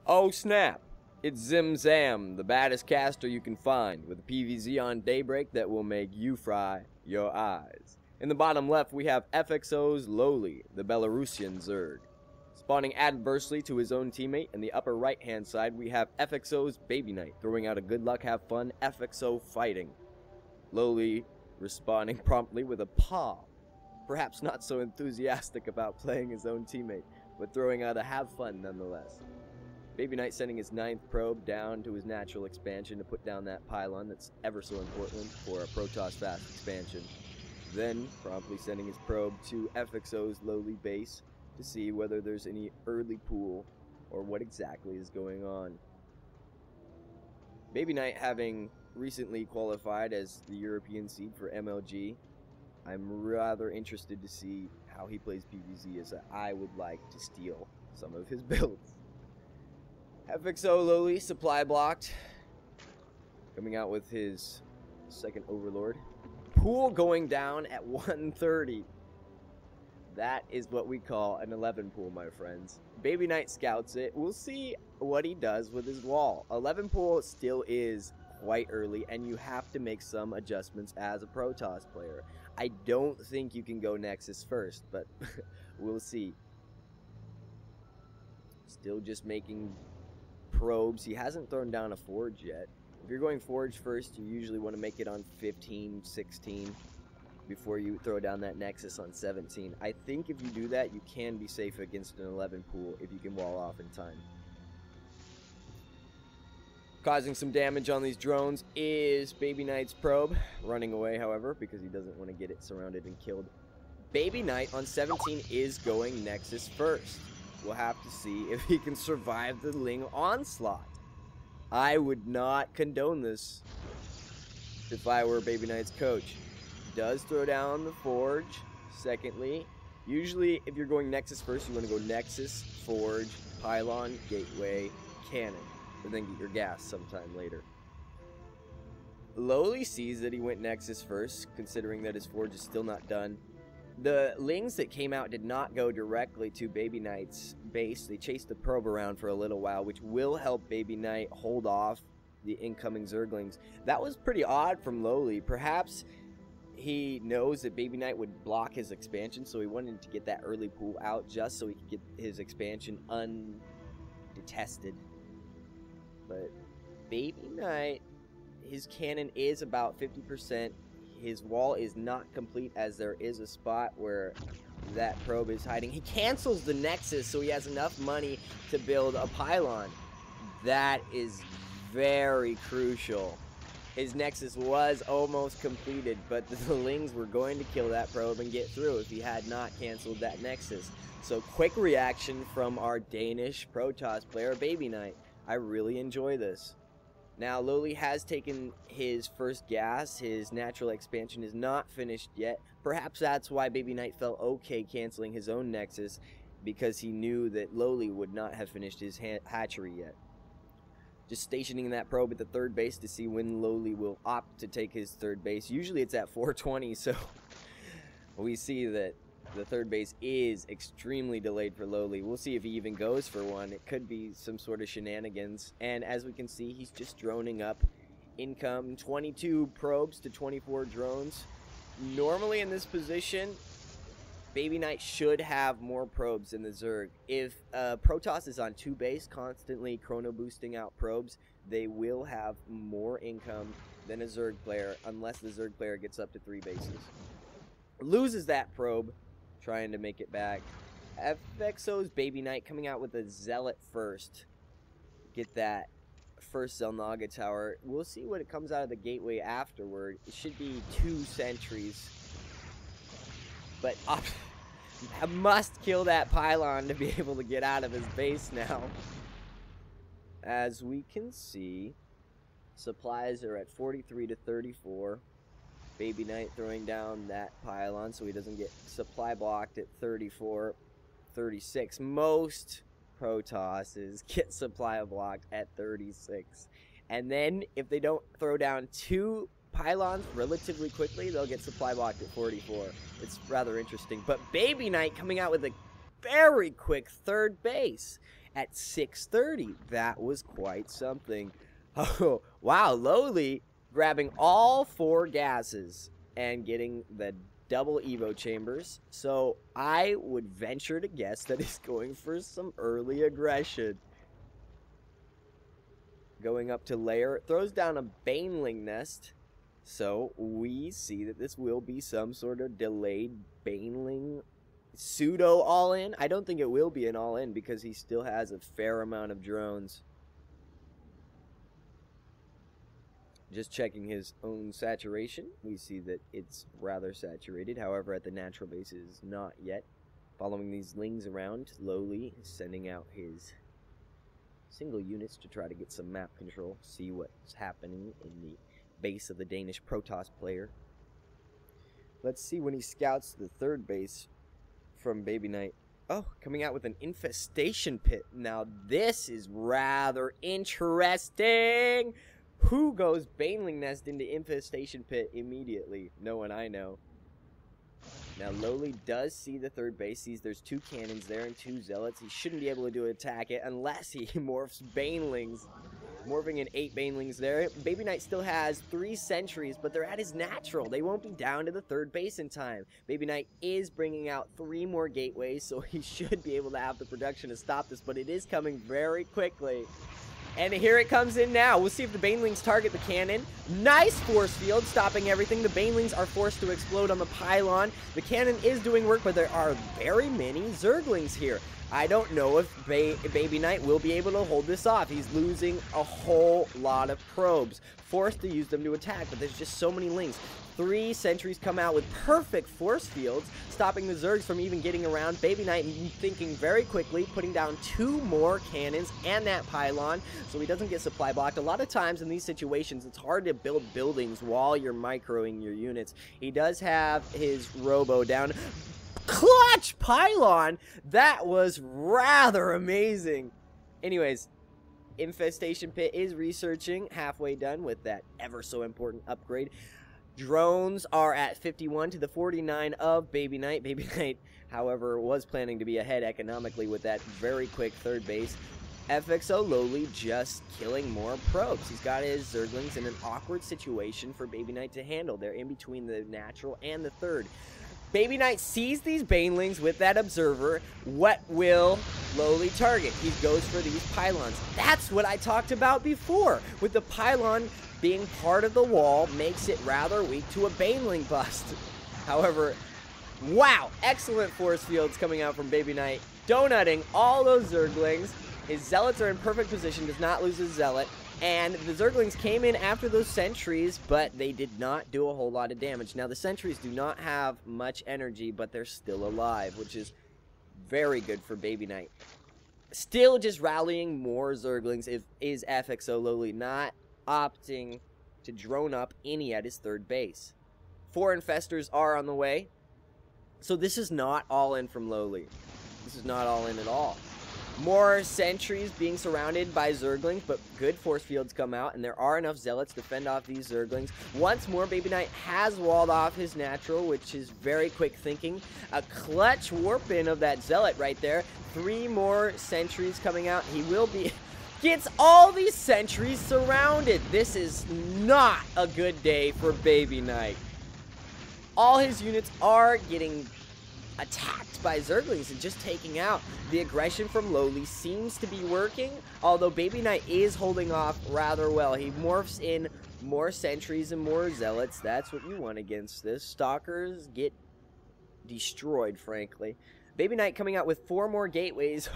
Oh snap! It's Zim Zam, the baddest caster you can find, with a PVZ on Daybreak that will make you fry your eyes. In the bottom left, we have FXO's Lowly, the Belarusian Zerg. Spawning adversely to his own teammate, in the upper right hand side, we have FXO's BabyKnight, throwing out a good luck, have fun, FXO fighting. Lowly responding promptly with a paw. Perhaps not so enthusiastic about playing his own teammate, but throwing out a have fun nonetheless. BabyKnight sending his 9th probe down to his natural expansion to put down that pylon that's ever so important for a Protoss fast expansion. Then promptly sending his probe to FXO's Lowly base to see whether there's any early pool or what exactly is going on. BabyKnight having recently qualified as the European seed for MLG, I'm rather interested to see how he plays PvZ, as I would like to steal some of his builds. FXO Lowly supply blocked, coming out with his second Overlord. Pool going down at 130. That is what we call an 11 pool, my friends. BabyKnight scouts it. We'll see what he does with his wall. 11 pool still is quite early, and you have to make some adjustments as a Protoss player. I don't think you can go Nexus first, but we'll see. Still just making probes. He hasn't thrown down a Forge yet. If you're going Forge first, you usually want to make it on 15, 16 before you throw down that Nexus on 17. I think if you do that, you can be safe against an 11 pool if you can wall off in time. Causing some damage on these drones is BabyKnight's probe. Running away, however, because he doesn't want to get it surrounded and killed. BabyKnight on 17 is going Nexus first. We'll have to see if he can survive the Ling onslaught. I would not condone this if I were BabyKnight's coach. Does throw down the Forge. Secondly, usually if you're going Nexus first, you want to go Nexus, Forge, Pylon, Gateway, Cannon, and then get your gas sometime later. Lowly sees that he went Nexus first, considering that his Forge is still not done. The Lings that came out did not go directly to BabyKnight's base. They chased the probe around for a little while, which will help BabyKnight hold off the incoming Zerglings. That was pretty odd from Lowly. Perhaps he knows that BabyKnight would block his expansion, so he wanted to get that early pool out just so he could get his expansion undetested. But BabyKnight, his cannon is about 50%. His wall is not complete, as there is a spot where that probe is hiding. He cancels the Nexus, so he has enough money to build a pylon. That is very crucial. His Nexus was almost completed, but the Lings were going to kill that probe and get through if he had not canceled that Nexus. So quick reaction from our Danish Protoss player, BabyKnight. I really enjoy this. Now, Lowly has taken his first gas. His natural expansion is not finished yet. Perhaps that's why BabyKnight felt okay canceling his own Nexus, because he knew that Lowly would not have finished his hatchery yet. Just stationing that probe at the third base to see when Lowly will opt to take his third base. Usually it's at 420, so we see that the third base is extremely delayed for Lowly. We'll see if he even goes for one. It could be some sort of shenanigans. And as we can see, he's just droning up income. 22 probes to 24 drones. Normally in this position, BabyKnight should have more probes than the Zerg. If Protoss is on 2 base, constantly chrono boosting out probes, they will have more income than a Zerg player, unless the Zerg player gets up to 3 bases. Loses that probe, trying to make it back. FXO's BabyKnight coming out with a Zealot first. Get that first Zelnaga tower. We'll see what it comes out of the gateway afterward. It should be 2 sentries. But I must kill that pylon to be able to get out of his base now. As we can see, supplies are at 43 to 34. BabyKnight throwing down that pylon so he doesn't get supply blocked at 34, 36. Most Protosses get supply blocked at 36. And then if they don't throw down 2 pylons relatively quickly, they'll get supply blocked at 44. It's rather interesting. But BabyKnight coming out with a very quick third base. at 630. That was quite something. Oh, wow, Lowly grabbing all 4 gases and getting the double Evo chambers. So I would venture to guess that he's going for some early aggression. Going up to layer, throws down a Baneling nest. So we see that this will be some sort of delayed Baneling pseudo all-in. I don't think it will be an all-in because he still has a fair amount of drones. Just checking his own saturation. We see that it's rather saturated. However, at the natural base it is not yet. Following these lings around, Lowly is sending out his single units to try to get some map control, see what's happening in the base of the Danish Protoss player. Let's see when he scouts the 3rd base from BabyKnight. Oh, coming out with an infestation pit. Now this is rather interesting. Who goes Baneling nest into infestation pit immediately? No one I know. Now, Lowly does see the 3rd base, sees there's 2 cannons there and 2 zealots. He shouldn't be able to attack it unless he morphs Banelings. Morphing in 8 Banelings there. BabyKnight still has 3 sentries, but they're at his natural. They won't be down to the 3rd base in time. BabyKnight is bringing out 3 more gateways, so he should be able to have the production to stop this, but it is coming very quickly. And here it comes in now. We'll see if the Banelings target the cannon. Nice force field, stopping everything. The Banelings are forced to explode on the pylon. The cannon is doing work, but there are very many Zerglings here. I don't know if BabyKnight will be able to hold this off. He's losing a whole lot of probes. Forced to use them to attack, but there's just so many lings. 3 sentries come out with perfect force fields, stopping the Zergs from even getting around. BabyKnight thinking very quickly, putting down 2 more cannons and that pylon, so he doesn't get supply blocked. A lot of times in these situations, it's hard to build buildings while you're microing your units. He does have his robo down. Clutch pylon! That was rather amazing. Anyways, Infestation Pit is researching, halfway done with that ever so important upgrade. Drones are at 51 to the 49 of BabyKnight. BabyKnight, however, was planning to be ahead economically with that very quick 3rd base. FXO Lowly just killing more probes. He's got his Zerglings in an awkward situation for BabyKnight to handle. They're in between the natural and the 3rd. BabyKnight sees these Banelings with that observer. What will Lowly target? He goes for these pylons. That's what I talked about before. With the pylon being part of the wall, makes it rather weak to a Baneling bust. However, wow, excellent force fields coming out from BabyKnight. Donutting all those Zerglings. His Zealots are in perfect position, does not lose his Zealot. And the Zerglings came in after those sentries, but they did not do a whole lot of damage. Now, the sentries do not have much energy, but they're still alive, which is very good for BabyKnight. Still just rallying more Zerglings is FXO Lowly, not opting to drone up any at his 3rd base. 4 Infestors are on the way, so this is not all in from Lowly. This is not all in at all. More sentries being surrounded by Zerglings, but good force fields come out, and there are enough Zealots to fend off these Zerglings. Once more, BabyKnight has walled off his natural, which is very quick thinking. A clutch warp-in of that Zealot right there. 3 more sentries coming out. He will be... Gets all these sentries surrounded. This is not a good day for BabyKnight. All his units are getting attacked by Zerglings and just taking out. The aggression from Lowly seems to be working, although BabyKnight is holding off rather well. He morphs in more sentries and more Zealots. That's what you want against this. Stalkers get destroyed, frankly. BabyKnight coming out with 4 more gateways.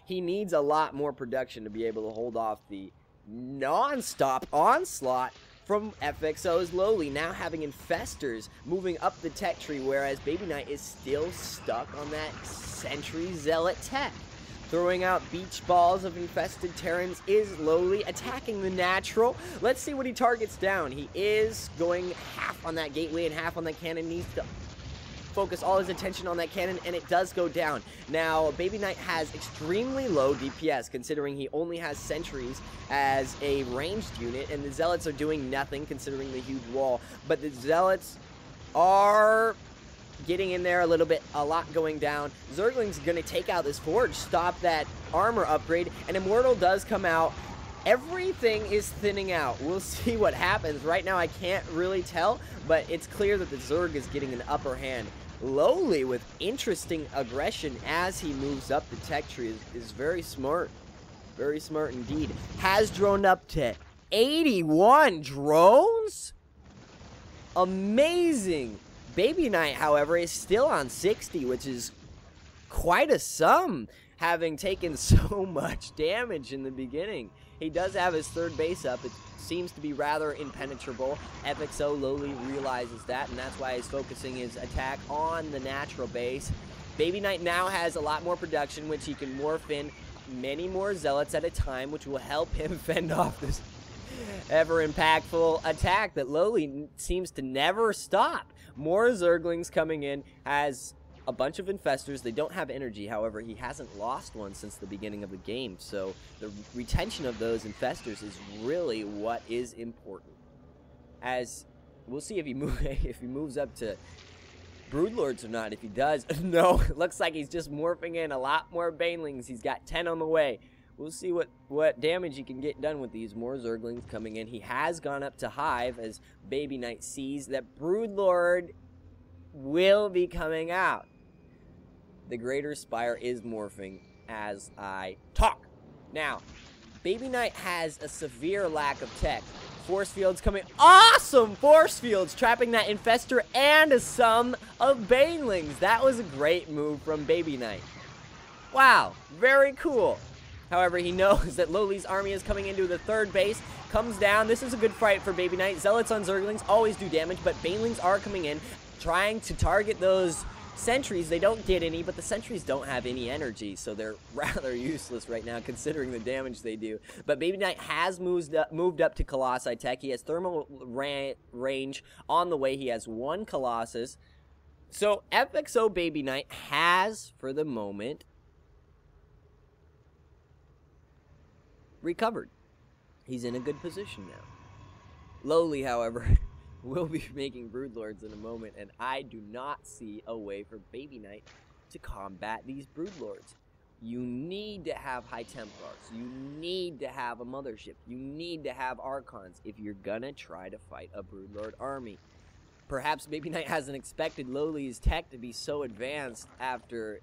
He needs a lot more production to be able to hold off the non-stop onslaught from FXO's Lowly, now having Infestors moving up the tech tree, whereas BabyKnight is still stuck on that Sentry Zealot tech. Throwing out beach balls of infested Terrans is Lowly, attacking the natural. Let's see what he targets down. He is going half on that gateway and half on that cannon. Needs to focus all his attention on that cannon, and it does go down. Now, BabyKnight has extremely low DPS, considering he only has sentries as a ranged unit, and the Zealots are doing nothing, considering the huge wall. But the Zealots are getting in there a lot going down. Zergling's going to take out this Forge, stop that armor upgrade, and Immortal does come out. Everything is thinning out. We'll see what happens. Right now, I can't really tell, but it's clear that the Zerg is getting an upper hand. Lowly with interesting aggression as he moves up the tech tree is very smart. Very smart indeed. Has droned up to 81 drones? Amazing. BabyKnight, however, is still on 60, which is quite a sum, having taken so much damage in the beginning. He does have his third base up. It seems to be rather impenetrable. FXO Lowly realizes that, and that's why he's focusing his attack on the natural base. BabyKnight now has a lot more production, which he can morph in many more zealots at a time, which will help him fend off this ever-impactful attack that Lowly seems to never stop. More Zerglings coming in, has a bunch of infestors. They don't have energy, however, he hasn't lost one since the beginning of the game, so the retention of those infestors is really what is important. As we'll see if he moves up to Broodlords or not. If he does, no, it looks like he's just morphing in a lot more Banelings. He's got 10 on the way. We'll see what damage he can get done with these more Zerglings coming in. He has gone up to Hive as BabyKnight sees that Broodlord will be coming out. The Greater Spire is morphing as I talk. Now, BabyKnight has a severe lack of tech. Force fields coming. Awesome force fields, trapping that infestor and a sum of Banelings. That was a great move from BabyKnight. Wow, very cool. However, he knows that Lowly's army is coming into the third base. Comes down. This is a good fight for BabyKnight. Zealots on Zerglings always do damage, but Banelings are coming in, trying to target those sentries. They don't get any, but the sentries don't have any energy, so they're rather useless right now considering the damage they do. But BabyKnight has moved up to Colossi tech. He has thermal range on the way. He has one Colossus. So FXO BabyKnight has, for the moment, recovered. He's in a good position now. Lowly, however, will be making Broodlords in a moment, and I do not see a way for BabyKnight to combat these Broodlords. You need to have High Templars. You need to have a Mothership. You need to have Archons if you're gonna try to fight a Broodlord army. Perhaps BabyKnight hasn't expected Lowly's tech to be so advanced after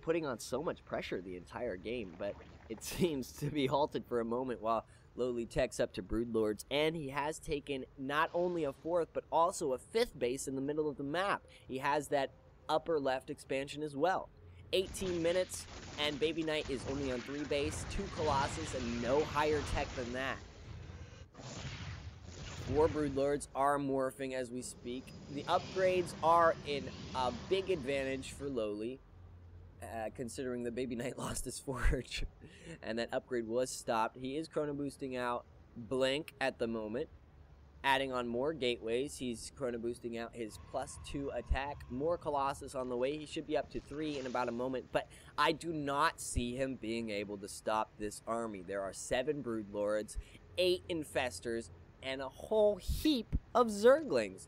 putting on so much pressure the entire game, but it seems to be halted for a moment while Lowly techs up to Broodlords, and he has taken not only a fourth, but also a fifth base in the middle of the map. He has that upper left expansion as well. 18 minutes, and BabyKnight is only on 3 base, 2 Colossus, and no higher tech than that. 4 Broodlords are morphing as we speak. The upgrades are in a big advantage for Lowly, considering that BabyKnight lost his Forge and that upgrade was stopped. He is chrono boosting out Blink at the moment, adding on more gateways. He's chrono boosting out his +2 attack. More Colossus on the way. He should be up to 3 in about a moment, but I do not see him being able to stop this army. There are 7 Broodlords, 8 Infestors, and a whole heap of Zerglings.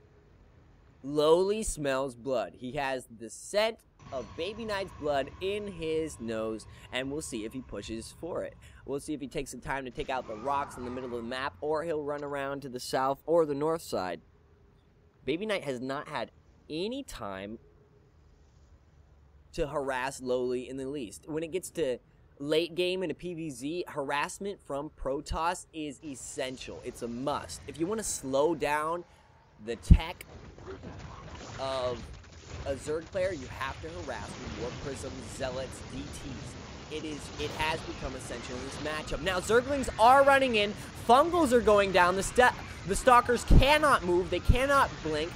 Lowly smells blood. He has the scent of BabyKnight's blood in his nose, and we'll see if he pushes for it. We'll see if he takes some time to take out the rocks in the middle of the map, or he'll run around to the south or the north side. BabyKnight has not had any time to harass Lowly in the least. When it gets to late game in a PvZ, harassment from Protoss is essential. It's a must. If you want to slow down the tech of a Zerg player, you have to harass with Warp Prisms, Zealots, DTs. It has become essential in this matchup. Now, Zerglings are running in. Fungals are going down. The Stalkers cannot move. They cannot blink.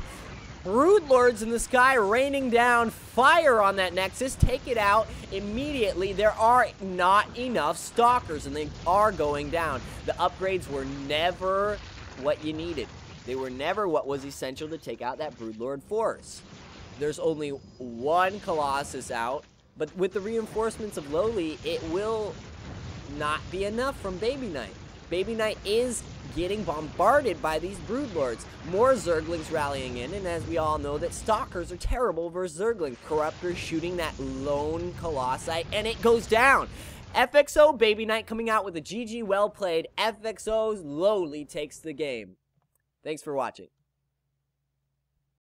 Broodlords in the sky raining down fire on that Nexus. Take it out immediately. There are not enough Stalkers, and they are going down. The upgrades were never what you needed. They were never what was essential to take out that Broodlord force. There's only 1 Colossus out, but with the reinforcements of Lowly, it will not be enough from BabyKnight. BabyKnight is getting bombarded by these broodlords. More zerglings rallying in, and as we all know that stalkers are terrible versus zergling. Corruptor shooting that lone colossi, and it goes down. FXO Baby Knight coming out with a GG well played. FXO's Lowly takes the game. Thanks for watching.